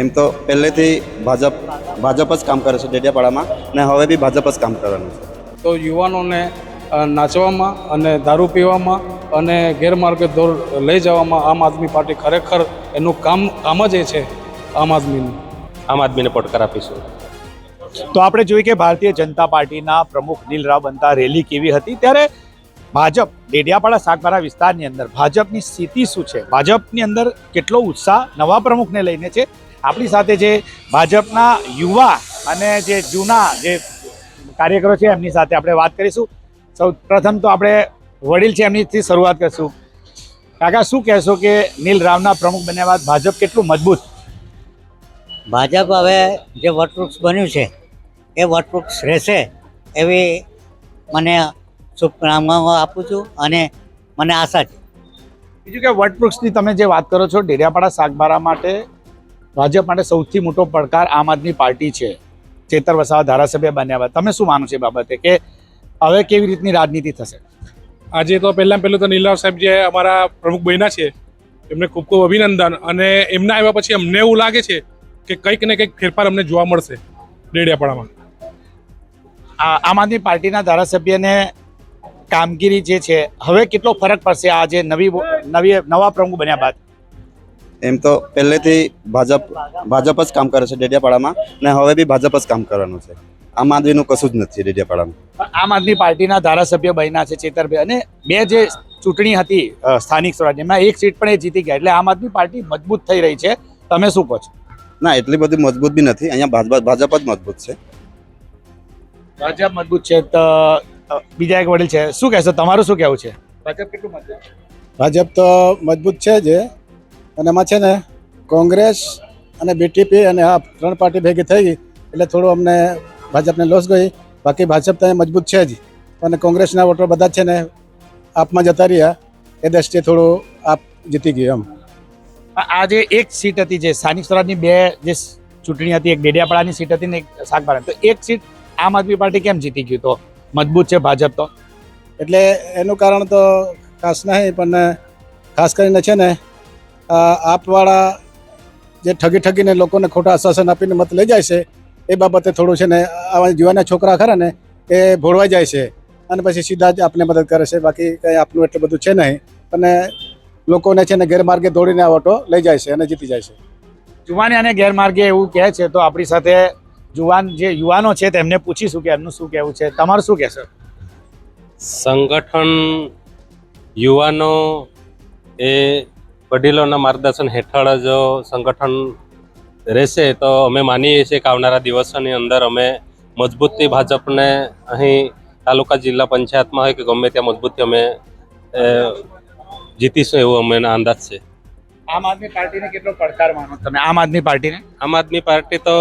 એમ તો પહેલેથી ભાજપ જ કામ કરે છે ડેડિયાપાડામાં, ને હવે બી ભાજપ જ કામ કરવાનું છે. તો યુવાનોને નાચવામાં અને દારૂ પીવામાં અને ગેરમાર્ગે લઈ જવામાં આમ આદમી પાર્ટી ખરેખર એનું કામ જ એ છે આમ આદમીનું. આમ આદમીને પડકાર આપીશું. તો આપણે જોઈએ કે ભારતીય જનતા પાર્ટીના પ્રમુખ નીલ રાવ બનતા રેલી કેવી હતી, ત્યારે ભાજપ ડેડિયાપાડા સાગબારા વિસ્તારની અંદર ભાજપની સ્થિતિ શું છે, ભાજપની અંદર કેટલો ઉત્સાહ નવા પ્રમુખને લઈને છે. આપણી સાથે જે ભાજપના યુવા અને જે જૂના જે કાર્યકરો છે એમની સાથે આપણે વાત કરીશું. સૌ પ્રથમ તો આપણે વડીલ છે એમનીથી શરૂઆત કરીશું. કાકા, શું કહેશો કે નીલ રાવના પ્રમુખ બન્યા બાદ ભાજપ કેટલું મજબૂત? ભાજપ હવે જે વટવૃક્ષ બન્યું છે એ વટવૃક્ષ રહેશે એવી મને શુભકામનાઓ આપું છું અને મને આશા છે. બીજું કે વટવૃક્ષની તમે જે વાત કરો છો, ડેડિયાપાડા સાગબારા માટે ભાજપ માટે સૌથી મોટો પડકાર આમ આદમી પાર્ટી છે. ચેતર વસાવા ધારાસભ્ય બન્યા બાદ તમે શું માનો છો એ બાબતે, કે હવે કેવી રીતની રાજનીતિ થશે? આજે તો પહેલું તો નીલરાવ સાહેબ જે અમારા પ્રમુખ બન્યા છે એમને ખૂબ ખૂબ અભિનંદન. અને એમના આવ્યા પછી અમને એવું લાગે છે કે કંઈક ને કંઈક ફેરફાર અમને જોવા મળશે ડેડિયાપાડામાં. આમ આદમી પાર્ટીના ધારાસભ્યને કામગીરી જે છે હવે કેટલો ફરક પડશે આ જે નવા પ્રમુખ બન્યા બાદ? એમ તો પહેલેથી ભાજપ જ કામ કરે છે ડેડિયાપાડામાં, ને હવે બી ભાજપ જ કામ કરવાનું છે. આમ આદમીનું કશું જ નથી ડેડિયાપાડામાં. આમ આદમી પાર્ટીના ધારાસભ્ય બન્યા છે ચેતરભાઈ, અને બે જે ચૂંટણી હતી સ્થાનિક સ્વરાજ્યમાં એક સીટ પણ એ જીતી ગયા, એટલે આમ આદમી પાર્ટી મજબૂત થઈ રહી છે. તમે શું કહો છો? ના, એટલી બધી મજબૂત બી નથી. અહીંયા ભાજપ જ મજબૂત છે. ભાજપ મજબૂત છે તો બીજા એક વડીલ છે, શું કહેશો, તમારું શું કહેવું છે? ભાજપ કેટલું મજબૂત? ભાજપ તો મજબૂત છે જ, અને એમાં છે ને કોંગ્રેસ અને બીટીપી અને આ ત્રણ પાર્ટી ભેગી થઈ ગઈ એટલે થોડું અમને ભાજપને લોસ ગઈ. બાકી ભાજપ તો મજબૂત છે જ, અને કોંગ્રેસના વોટર બધા છે ને આપમાં જતા રહ્યા, એ દ્રષ્ટિએ થોડું આપ જીતી ગયું. એમ આ જે એક સીટ હતી જે સ્થાનિક સ્વરાજની બે જે ચૂંટણી હતી, એક ડેડિયાપાડાની સીટ હતી ને એક સાગબારા, તો એક સીટ આમ આદમી પાર્ટી કેમ જીતી ગયું? તો મજબૂત છે ભાજપ તો. એટલે એનું કારણ તો ખાસ નહીં, પણ ખાસ કરીને છે ને આપવાળા જે ઠગીને લોકોને ખોટા આશ્વાસન આપીને મત લઈ જાય છે એ બાબતે થોડું છે ને આવા યુવાના છોકરા ખરા ને એ ભોળવાઈ જાય છે અને પછી સીધા જ આપને મદદ કરે છે. બાકી કંઈ આપનું એટલું બધું છે નહીં, અને લોકોને છે ને ગેરમાર્ગે દોડીને આ વોટો લઈ જાય છે અને જીતી જાય છે. જુવાને અને ગેરમાર્ગે એવું કહે છે, તો આપણી સાથે જે યુવાનો છે તેમને પૂછીશું કે એમનું શું કહેવું છે. તમારું શું કહેશો? સંગઠન યુવાનો એ વડીલોના માર્ગદર્શન હેઠળ જો સંગઠન રહેશે તો અમે માનીએ છીએ કે આવનારા દિવસોની અંદર અમે મજબૂતથી ભાજપને અહીં તાલુકા જિલ્લા પંચાયતમાં હોય કે ગમે ત્યાં મજબૂતથી અમે જીતીશું એવું અમને અંદાજ છે. આમ આદમી પાર્ટીને કેટલો પડકાર માનો તમે? આમ આદમી પાર્ટીને આમ આદમી પાર્ટી તો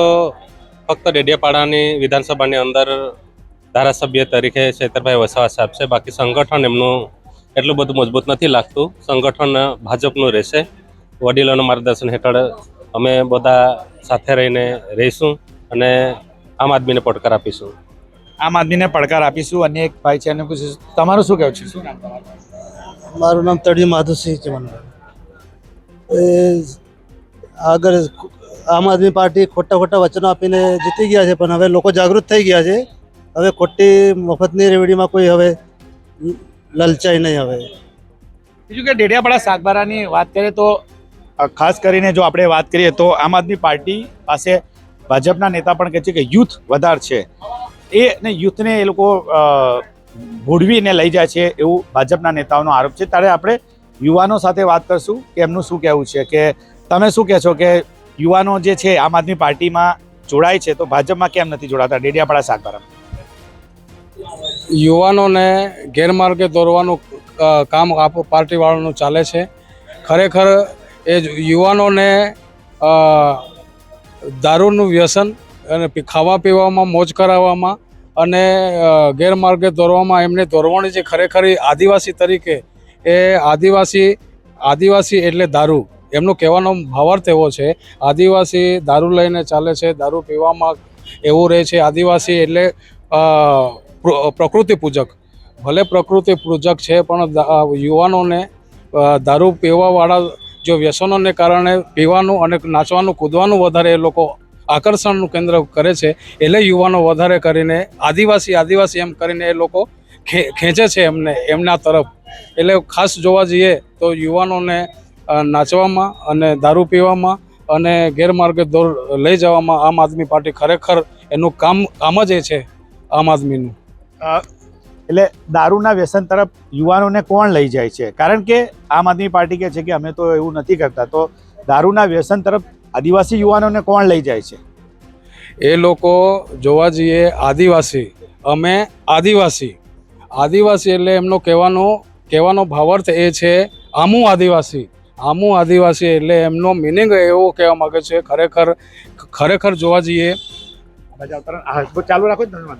ફક્ત ડેડિયાપાડાની વિધાનસભાની અંદર ધારાસભ્ય તરીકે ચેતરભાઈ વસાવા સાહેબ છે. બાકી સંગઠન એમનું એટલું બધું મજબૂત નથી લાગતું. સંગઠન ભાજપનું રહેશે. વડીલોના માર્ગદર્શન હેઠળ અમે બધા સાથે રહીને રહીશું અને આમ આદમીને પડકાર આપીશું. આમ આદમીને પડકાર આપીશું. અને એક ભાઈ છે, એને પૂછીશું, તમારું શું કહેવું છે? શું નામ તમારું? મારું નામ તળિયું માધુસિંહ છે. એ આગળ આમ આદમી પાર્ટી ખોટા વચનો આપીને જીતી ગયા છે, પણ હવે લોકો જાગૃત થઈ ગયા છે. હવે ખોટી મફતની રેવડીમાં કોઈ હવે લલચાઈ નહીં. હવે બીજું કે ડેડિયાપાડા સાગબારાની વાત કરીએ તો ખાસ કરીને જો આપણે વાત કરીએ તો આમ આદમી પાર્ટી પાસે ભાજપના નેતા પણ કહે છે કે યુથ વધારે છે, એ યુથને એ લોકો ભોળવીને લઈ જાય છે એવું ભાજપના નેતાઓનો આરોપ છે. ત્યારે આપણે યુવાનો સાથે વાત કરશું કે એમનું શું કહેવું છે, કે તમે શું કહેશો કે યુવાનો જે છે આમ આદમી પાર્ટીમાં જોડાય છે તો ભાજપમાં કેમ નથી જોડાતા ડેડિયાપાડા સાગબારામાં? યુવાનોને ગેરમાર્ગે દોરવાનું કામ પાર્ટીવાળાનું ચાલે છે. ખરેખર એ યુવાનોને દારૂનું વ્યસન અને ખાવા પીવામાં મોજ કરાવવામાં અને ગેરમાર્ગે દોરવામાં એમને દોરવાની છે. ખરેખર આદિવાસી તરીકે એ આદિવાસી એટલે દારૂ, એમનો કહેવાનો ભાવાર્થ એવો છે. આદિવાસી દારૂ લઈને ચાલે છે, દારૂ પીવામાં એવું રહે છે. આદિવાસી એટલે પ્રકૃતિ પૂજક, ભલે પ્રકૃતિ પૂજક છે પણ યુવાનોને દારૂ પીવાવાળા જો વ્યસનોને કારણે પીવાનું અને નાચવાનું કૂદવાનું વધારે એ લોકો આકર્ષણનું કેન્દ્ર કરે છે, એટલે યુવાનો વધારે કરીને આદિવાસી એમ કરીને એ લોકો ખેંચે છે એમના તરફ. એટલે ખાસ જોવા જઈએ તો યુવાનોને નાચવામાં અને દારૂ પીવામાં અને ગેરમાર્ગે લઈ જવામાં આમ આદમી પાર્ટી ખરેખર એનું કામ જ એ છે આમ આદમીનું. એટલે દારૂના વ્યસન તરફ યુવાનોને કોણ લઈ જાય છે? કારણ કે આમ આદમી પાર્ટી કહે છે કે અમે તો એવું નથી કરતા, તો દારૂના વ્યસન તરફ આદિવાસી યુવાનોને કોણ લઈ જાય છે? એ લોકો જોવા જઈએ અમે આદિવાસી એટલે એમનો કહેવાનો ભાવાર્થ એ છે આમું આદિવાસી એટલે એમનો મિનિંગ એવો કહેવા માગે છે ખરેખર જોવા જઈએ ચાલુ રાખો તમે.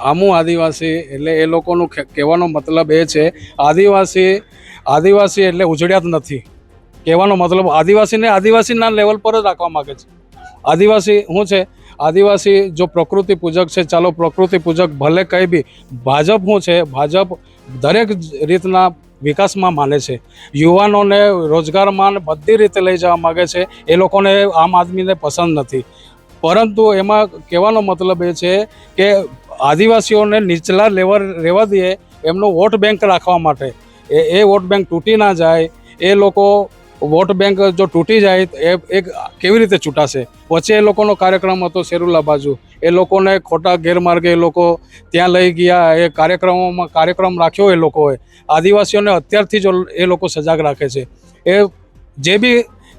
આમું આદિવાસી એટલે એ લોકોનું કહેવાનો મતલબ એ છે આદિવાસી એટલે ઉજળ્યા જ નથી. કહેવાનો મતલબ આદિવાસીના લેવલ પર જ રાખવા માગે છે. આદિવાસી શું છે? આદિવાસી જો પ્રકૃતિ પૂજક છે, ચાલો પ્રકૃતિ પૂજક ભલે કંઈ બી. ભાજપ શું છે? ભાજપ દરેક રીતના વિકાસમાં માને છે, યુવાનોને રોજગારમાં બધી રીતે લઈ જવા માગે છે. એ લોકોને આમ આદમીને પસંદ નથી, પરંતુ એમાં કહેવાનો મતલબ એ છે કે આદિવાસીઓને નીચલા લેવલ રહેવા દઈએ, એમનો વોટ બેંક રાખવા માટે. એ વોટ બેંક તૂટી ના જાય. એ લોકો વોટ બેંક જો તૂટી જાય એ કેવી રીતે છૂટાશે? વચ્ચે એ લોકોનો કાર્યક્રમ હતો સેરુલા બાજુ, એ લોકોને ખોટા ગેરમાર્ગે એ લોકો ત્યાં લઈ ગયા. એ કાર્યક્રમ રાખ્યો એ લોકોએ. આદિવાસીઓને અત્યારથી જ એ લોકો સજાગ રાખે છે. એ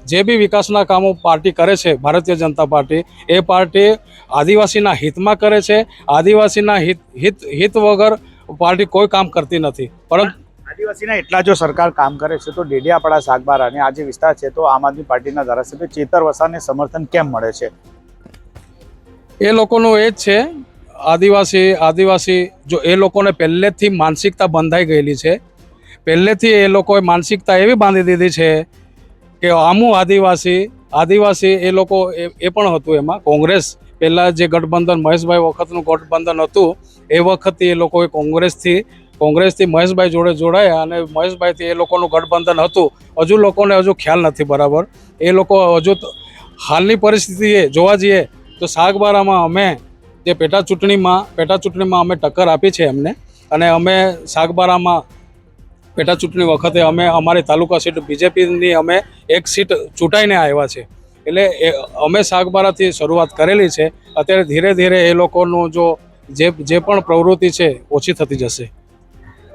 જે બી વિકાસના કામો પાર્ટી કરે છે, ભારતીય જનતા પાર્ટી, એ પાર્ટી આદિવાસીના હિતમાં કરે છે. આદિવાસીના હિત વગર પાર્ટી કોઈ કામ કરતી નથી. પરંતુ આદિવાસીના એટલા જો સરકાર કામ કરે છે તો ડેડિયાપાડા સાગબારા અને આ જે વિસ્તાર છે તો આમ આદમી પાર્ટીના ધારાસભ્ય ચેતર વસાવાને સમર્થન કેમ મળે છે? એ લોકોનું એ જ છે, આદિવાસી જો એ લોકોને પહેલેથી માનસિકતા બંધાઈ ગયેલી છે. પહેલેથી એ લોકોએ માનસિકતા એવી બાંધી દીધી છે કે આમું આદિવાસી એ લોકો એ પણ હતું એમાં. કોંગ્રેસ પહેલાં જે ગઠબંધન મહેશભાઈ વખતનું ગઠબંધન હતું, એ વખતથી એ લોકોએ કોંગ્રેસથી મહેશભાઈ જોડે જોડાયા અને મહેશભાઈથી એ લોકોનું ગઠબંધન હતું. હજુ લોકોને ખ્યાલ નથી બરાબર. એ લોકો હજુ હાલની પરિસ્થિતિએ જોવા જઈએ તો સાગબારામાં અમે જે પેટા ચૂંટણીમાં અમે ટક્કર આપી છે એમને, અને અમે સાગબારામાં પેટા ચૂંટણી વખતે અમે અમારી તાલુકા સીટ બીજેપીની અમે એક સીટ ચૂંટાઈને આવ્યા છે. એટલે અમે સાગબારાથી શરૂઆત કરેલી છે. અત્યારે ધીરે ધીરે એ લોકોનું જે પણ પ્રવૃત્તિ છે ઓછી થતી જશે.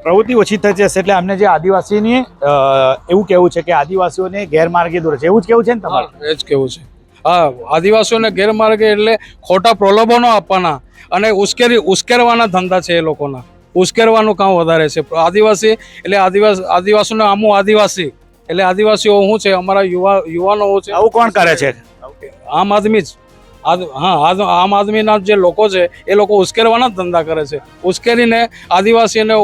પ્રવૃત્તિ ઓછી થઈ જશે એટલે અમને જે આદિવાસીની એવું કહેવું છે કે આદિવાસીઓને ગેરમાર્ગે દોરે છે, એવું જ કેવું છે ને તમારે? એ જ કેવું છે. હા, આદિવાસીઓને ગેરમાર્ગે એટલે ખોટા પ્રલોભનો આપવાના અને ઉશ્કેરવાના ધંધા છે એ લોકોના. ઉશ્કેરવાનું કામ વધારે છે. આદિવાસીઓને આમું આદિવાસી એટલે આદિવાસીઓ શું છે? અમારા યુવાનો છે. આવું કોણ કરે છે? આમ આદમી જ. આમ આદમીના જે લોકો છે એ લોકો ઉશ્કેરવાના જ ધંધા કરે છે. ઉશ્કેરીને આદિવાસીને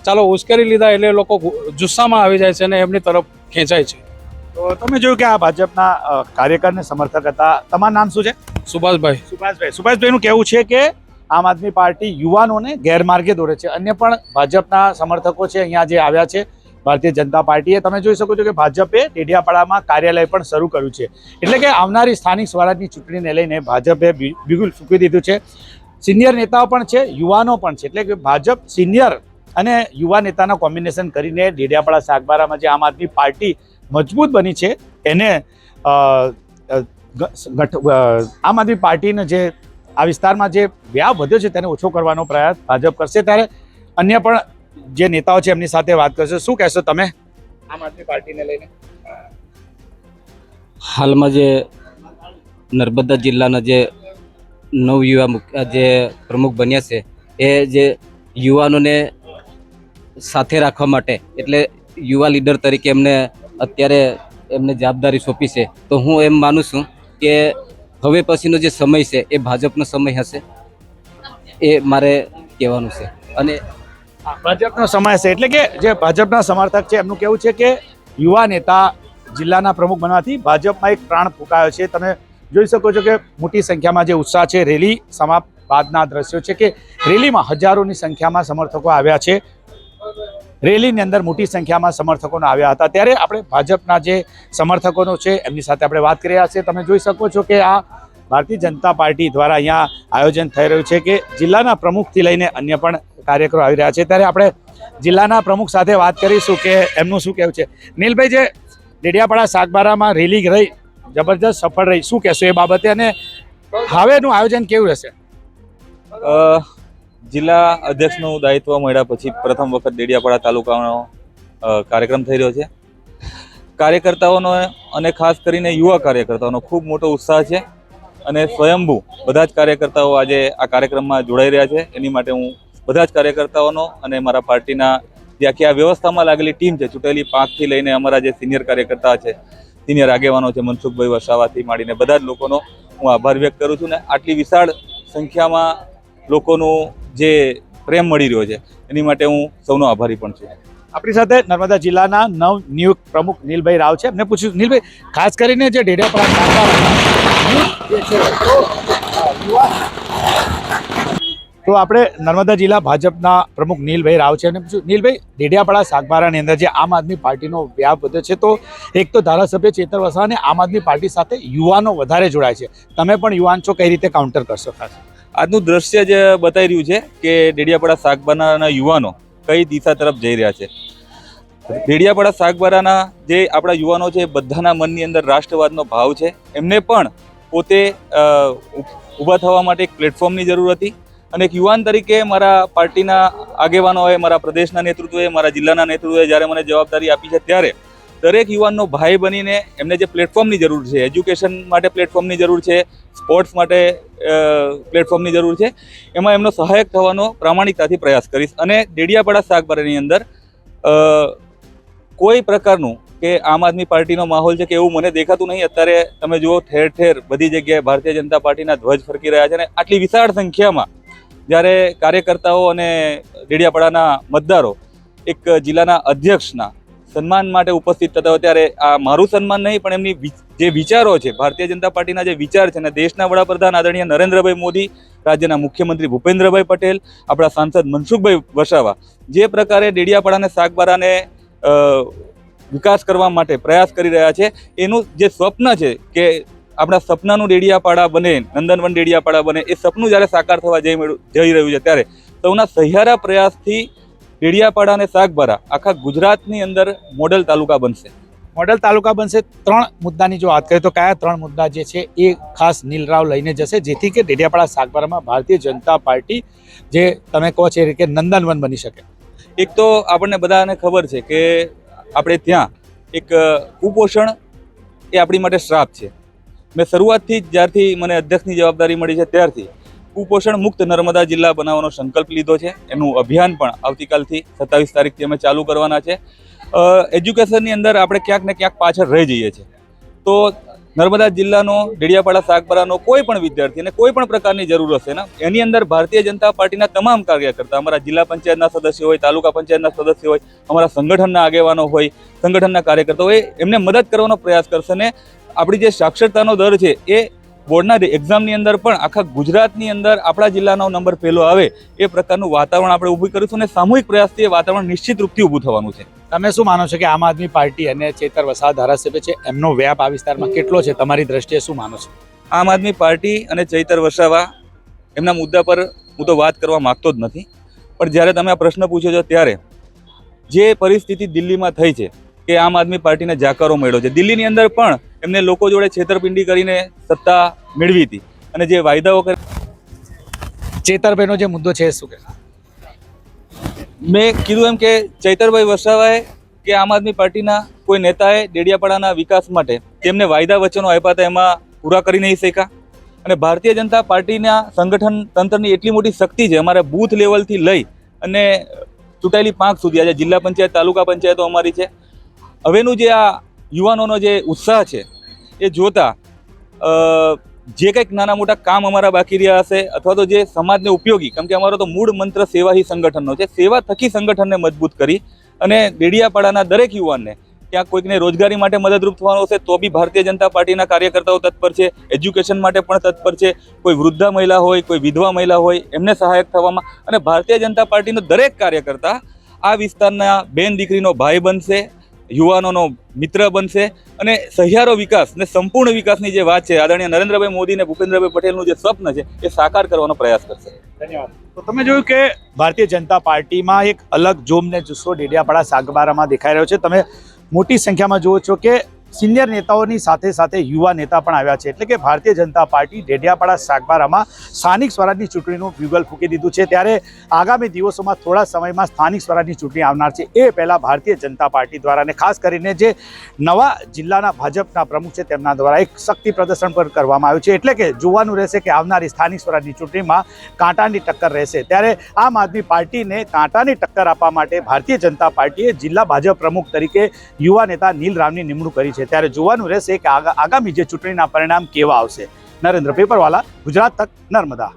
ચાલો ઉશ્કેરી લીધા એટલે લોકો જુસ્સામાં આવી જાય છે અને એમની તરફ ખેંચાય છે. તો તમે જોયું કે આ ભાજપના કાર્યકરને સમર્થક હતા. તમારું નામ શું છે? સુભાષભાઈનું કહેવું છે કે આમ આદમી પાર્ટી યુવાનોને ગેરમાર્ગે દોરે છે. અન્ય પણ ભાજપના સમર્થકો છે અહીંયા જે આવ્યા છે ભારતીય જનતા પાર્ટીએ. તમે જોઈ શકો છો કે ભાજપે ડેડિયાપાડામાં કાર્યાલય પણ શરૂ કર્યું છે. એટલે કે આવનારી સ્થાનિક સ્વરાજની ચૂંટણીને લઈને ભાજપે બિગુલ ફૂંકી દીધું છે. સિનિયર નેતાઓ પણ છે, યુવાનો પણ છે. એટલે કે ભાજપ સિનિયર અને યુવા નેતાના કોમ્બિનેશન કરીને ડેડિયાપાડા સાગબારામાં જે આમ આદમી પાર્ટી મજબૂત બની છે એને આમ આદમી પાર્ટીને જે આ વિસ્તારમાં જે વ્યાપ વધ્યો છે તેને ઓછો કરવાનો પ્રયાસ ભાજપ કરશે. ત્યારે અન્ય પણ જે નેતાઓ છે એમની સાથે વાત કરશે. શું કહેશો તમે આમ આદમી પાર્ટીને લઈને? હાલમાં જે નર્મદા જિલ્લાના જે નવયુવા જે પ્રમુખ બન્યા છે એ જે યુવાનોને સાથે રાખવા માટે એટલે યુવા લીડર તરીકે અત્યારે એમને જવાબદારી સોંપી છે. તો હું એમ માનું છું કે હવે પછીનો જે સમય છે એ ભાજપનો સમય હશે, એ મારે કહેવાનું છે. અને ભાજપનો સમય છે એટલે કે જે ભાજપના સમર્થક છે એમનું કહેવું છે કે યુવા નેતા જિલ્લાના પ્રમુખ બનવાથી ભાજપમાં એક પ્રાણ ફૂંકાયો છે. તમે જોઈ શકો છો કે મોટી સંખ્યામાં જે ઉત્સાહ છે, રેલી સમાપ્ત બાદના દ્રશ્યો છે કે રેલીમાં હજારોની સંખ્યામાં સમર્થકો આવ્યા છે. રેલીની અંદર મોટી સંખ્યામાં સમર્થકોનો આવ્યા હતા. ત્યારે આપણે ભાજપના જે સમર્થકોનો છે એમની સાથે આપણે વાત કરી રહ્યા છીએ. તમે જોઈ શકો છો કે આ ભારતીય જનતા પાર્ટી દ્વારા અહીંયા આયોજન થઈ રહ્યું છે કે જિલ્લાના પ્રમુખથી લઈને અન્ય પણ કાર્યકરો આવી રહ્યા છે. ત્યારે આપણે જિલ્લાના પ્રમુખ સાથે વાત કરીશું કે એમનું શું કહેવું છે. નીલભાઈ, જે ડેડિયાપાડા સાગબારામાં રેલી રહી જબરજસ્ત સફળ રહી, શું કહેશો એ બાબતે અને હવેનું આયોજન કેવું રહેશે? જિલ્લા અધ્યક્ષનું દાયિત્વ મળ્યા પછી પ્રથમ વખત ડેડિયાપાડા તાલુકાનો કાર્યક્રમ થઈ રહ્યો છે. કાર્યકર્તાઓનો અને ખાસ કરીને યુવા કાર્યકર્તાઓનો ખૂબ મોટો ઉત્સાહ છે અને સ્વયંભૂ બધા જ કાર્યકર્તાઓ આજે આ કાર્યક્રમમાં જોડાઈ રહ્યા છે. એની માટે હું બધા જ કાર્યકર્તાઓનો અને મારા પાર્ટીના જે આખી આ વ્યવસ્થામાં લાગેલી ટીમ છે, ચૂંટાયેલી 5 થી લઈને અમારા જે સિનિયર કાર્યકર્તા છે, સિનિયર આગેવાનો છે, મનસુખભાઈ વસાવાથી માંડીને બધા જ લોકોનો હું આભાર વ્યક્ત કરું છું. ને આટલી વિશાળ સંખ્યામાં લોકોનું જે પ્રેમ મળી રહ્યો છે એની માટે હું સૌનો આભારી પણ છું. આપણી સાથે નર્મદા જિલ્લાના નવનિયુક્ત પ્રમુખ નીલભાઈ રાવ છે. એમને પૂછ્યું, નીલભાઈ, ખાસ કરીને જે તો આપણે નર્મદા જિલ્લા ભાજપના પ્રમુખ નીલભાઈ રાવ છે. એમને પૂછ્યું, નીલભાઈ, ડેડિયાપાડા સાગબારાની અંદર જે આમ આદમી પાર્ટીનો વ્યાપ વધ્યો છે, તો એક તો ધારાસભ્ય ચેતર વસાવા અને આમ આદમી પાર્ટી સાથે યુવાનો વધારે જોડાય છે. તમે પણ યુવાન છો, કઈ રીતે કાઉન્ટર કરશો? ખાસ આજનું દ્રશ્ય જે બતાવી રહ્યું છે કે ડેડિયાપાડા સાગબારાના યુવાનો કઈ દિશા તરફ જઈ રહ્યા છે. ડેડિયાપાડા સાગબારાના જે આપણા યુવાનો છે, બધાના મનની અંદર રાષ્ટ્રવાદનો ભાવ છે. એમને પણ પોતે ઊભા થવા માટે એક પ્લેટફોર્મની જરૂર હતી અને એક યુવાન તરીકે મારા પાર્ટીના આગેવાનોએ, મારા પ્રદેશના નેતૃત્વએ, મારા જિલ્લાના નેતૃત્વએ જ્યારે મને જવાબદારી આપી છે, ત્યારે દરેક યુવાનનો ભાઈ બનીને એમને જે પ્લેટફોર્મની જરૂર છે, એજ્યુકેશન માટે પ્લેટફોર્મની જરૂર છે, સ્પોર્ટ્સ માટે પ્લેટફોર્મની જરૂર છે, એમાં એમનો સહાયક થવાનો પ્રામાણિકતાથી પ્રયાસ કરીશ. અને ડેડિયાપાડા સાગબારાની અંદર કોઈ પ્રકારનું કે આમ આદમી પાર્ટીનો માહોલ છે કે એવું મને દેખાતું નહીં. અત્યારે તમે જુઓ, ઠેર ઠેર બધી જગ્યાએ ભારતીય જનતા પાર્ટીના ધ્વજ ફરકી રહ્યા છે અને આટલી વિશાળ સંખ્યામાં જ્યારે કાર્યકર્તાઓ અને ડેડિયાપાડાના મતદારો એક જિલ્લાના અધ્યક્ષના સન્માન માટે ઉપસ્થિત થતા હોય, ત્યારે આ મારું સન્માન નહીં પણ એમની જે વિચારો છે, ભારતીય જનતા પાર્ટીના જે વિચાર છે, અને દેશના વડાપ્રધાન આદરણીય નરેન્દ્રભાઈ મોદી, રાજ્યના મુખ્યમંત્રી ભૂપેન્દ્રભાઈ પટેલ, આપણા સાંસદ મનસુખભાઈ વસાવા જે પ્રકારે ડેડિયાપાડાને સાગબારાને વિકાસ કરવા માટે પ્રયાસ કરી રહ્યા છે, એનું જે સ્વપ્ન છે કે આપણા સપનાનું ડેડિયાપાડા બને, નંદનવન ડેડિયાપાડા બને, એ સપનું જ્યારે સાકાર થવા જઈ રહ્યું છે, ત્યારે સૌના સહિયારા પ્રયાસથી ડેડિયાપાડા અને સાગબારા આખા ગુજરાતની અંદર મોડેલ તાલુકા બનશે. મોડેલ તાલુકા બનશે. 3 મુદ્દાની જો વાત કરીએ તો કયા 3 મુદ્દા જે છે એ ખાસ નીલરાવ લઈને જશે, જેથી કે ડેડિયાપાડા સાગબારામાં ભારતીય જનતા પાર્ટી જે તમે કહો છો એ રીતે નંદનવન બની શકે? એક તો આપણને બધાને ખબર છે કે આપણે ત્યાં એક કુપોષણ એ આપણી માટે શ્રાપ છે. મેં શરૂઆતથી જ જ્યારથી મને અધ્યક્ષની જવાબદારી મળી છે ત્યારથી કુપોષણ મુક્ત નર્મદા જિલ્લા બનાવવાનો સંકલ્પ લીધો છે. એનું અભિયાન પણ આવતીકાલથી 27 તારીખથી અમે ચાલુ કરવાના છે. એજ્યુકેશનની અંદર આપણે ક્યાંક ને ક્યાંક પાછળ રહી જઈએ છીએ, તો નર્મદા જિલ્લાનો ડેડિયાપાડા સાગબારાનો કોઈ પણ વિદ્યાર્થીને કોઈ પણ પ્રકારની જરૂર હશે ને, એની અંદર ભારતીય જનતા પાર્ટીના તમામ કાર્યકર્તા, અમારા જિલ્લા પંચાયતના સદસ્ય હોય, તાલુકા પંચાયતના સદસ્ય હોય, અમારા સંગઠનના આગેવાનો હોય, સંગઠનના કાર્યકર્તા હોય, એમને મદદ કરવાનો પ્રયાસ કરશે. ને આપણી જે સાક્ષરતાનો દર છે એ બોર્ડના એક્ઝામની અંદર પણ આખા ગુજરાતની અંદર આપણા જિલ્લાનો નંબર પહેલો આવે એ પ્રકારનું વાતાવરણ આપણે ઊભું કરીશું અને સામૂહિક પ્રયાસથી એ વાતાવરણ નિશ્ચિત રૂપથી ઊભું થવાનું છે. તમે શું માનો છો કે આમ આદમી પાર્ટી અને ચેતર વસાવા ધારાસભ્ય છે, એમનો વ્યાપ આ વિસ્તારમાં કેટલો છે? તમારી દ્રષ્ટિએ શું માનો છો? આમ આદમી પાર્ટી અને ચૈતર વસાવા એમના મુદ્દા પર હું તો વાત કરવા માગતો જ નથી, પણ જ્યારે તમે આ પ્રશ્ન પૂછ્યો છો ત્યારે જે પરિસ્થિતિ દિલ્હીમાં થઈ છે કે આમ આદમી પાર્ટીને જાકારો મળ્યો છે, દિલ્હીની અંદર પણ એમને લોકો જોડે છેતરપિંડી કરીને સત્તા મેળવી હતી અને જે વાયદાઓ કરે. ચેતરભાઈનો જે મુદ્દો છે શું કે મેં કીધું એમ કે ચૈતરભાઈ વસાવાએ કે આમ આદમી પાર્ટીના કોઈ નેતાએ ડેડિયાપાડાના વિકાસ માટે તેમને વાયદા વચનો આપ્યા હતા, એમાં પૂરા કરી નહીં શક્યા. અને ભારતીય જનતા પાર્ટીના સંગઠન તંત્રની એટલી મોટી શક્તિ છે, અમારે બૂથ લેવલથી લઈ અને ચૂંટાયેલી 5 સુધી, આજે જિલ્લા પંચાયત, તાલુકા પંચાયતો અમારી છે. હવેનું જે આ યુવાનોનો જે ઉત્સાહ છે એ જોતા જે કંઈક નાના મોટા કામ અમારા બાકી રહ્યા હશે અથવા તો જે સમાજને ઉપયોગી, કેમ કે અમારો તો મૂળ મંત્ર સેવા હી સંગઠનનો છે, સેવા થકી સંગઠનને મજબૂત કરી અને ડેડિયાપાડાના દરેક યુવાનને ક્યાંક કોઈકને રોજગારી માટે મદદરૂપ થવાનો હશે તો બી ભારતીય જનતા પાર્ટીના કાર્યકર્તાઓ તત્પર છે. એજ્યુકેશન માટે પણ તત્પર છે. કોઈ વૃદ્ધા મહિલા હોય, કોઈ વિધવા મહિલા હોય, એમને સહાયક થવામાં. અને ભારતીય જનતા પાર્ટીનો દરેક કાર્યકર્તા આ વિસ્તારના બેન દીકરીનો ભાઈ બનશે, યુવાનોનો મિત્ર બનશે અને સહિયારો વિકાસ ને સંપૂર્ણ વિકાસની જે વાત છે આદરણીય નરેન્દ્રભાઈ મોદી અને ભૂપેન્દ્રભાઈ પટેલનું જે સ્વપ્ન છે એ સાકાર કરવાનો પ્રયાસ કરશે. ધન્યવાદ. તો તમે જોયું કે ભારતીય જનતા પાર્ટીમાં એક અલગ જોમ ને જુસ્સો ડેડિયાપાડા સાગબારામાં દેખાઈ રહ્યો છે. તમે મોટી સંખ્યામાં જુઓ છો કે સિનિયર નેતાઓની સાથે સાથે યુવા નેતા પણ આવ્યા છે. એટલે કે ભારતીય જનતા પાર્ટી ડેડિયાપાડા સાગબારામાં સ્થાનિક સ્વરાજની ચૂંટણીનું બ્યુગલ ફૂંકી દીધું છે. ત્યારે આગામી દિવસોમાં થોડા સમયમાં સ્થાનિક સ્વરાજની ચૂંટણી આવનાર છે. એ પહેલાં ભારતીય જનતા પાર્ટી દ્વારા અને ખાસ કરીને જે નવા જિલ્લાના ભાજપના પ્રમુખ છે તેમના દ્વારા એક શક્તિ પ્રદર્શન પણ કરવામાં આવ્યું છે. એટલે કે જોવાનું રહેશે કે આવનારી સ્થાનિક સ્વરાજની ચૂંટણીમાં કાંટાની ટક્કર રહેશે. ત્યારે આમ આદમી પાર્ટીને કાંટાની ટક્કર આપવા માટે ભારતીય જનતા પાર્ટીએ જિલ્લા ભાજપ પ્રમુખ તરીકે યુવા નેતા નીલ રાવની નિમણૂક કરી છે. ત્યારે જોવાનું રહેશે કે આગામી જે ચૂંટણીના પરિણામ કેવા આવશે. નરેન્દ્ર પેપરવાલા, ગુજરાત તક, નર્મદા.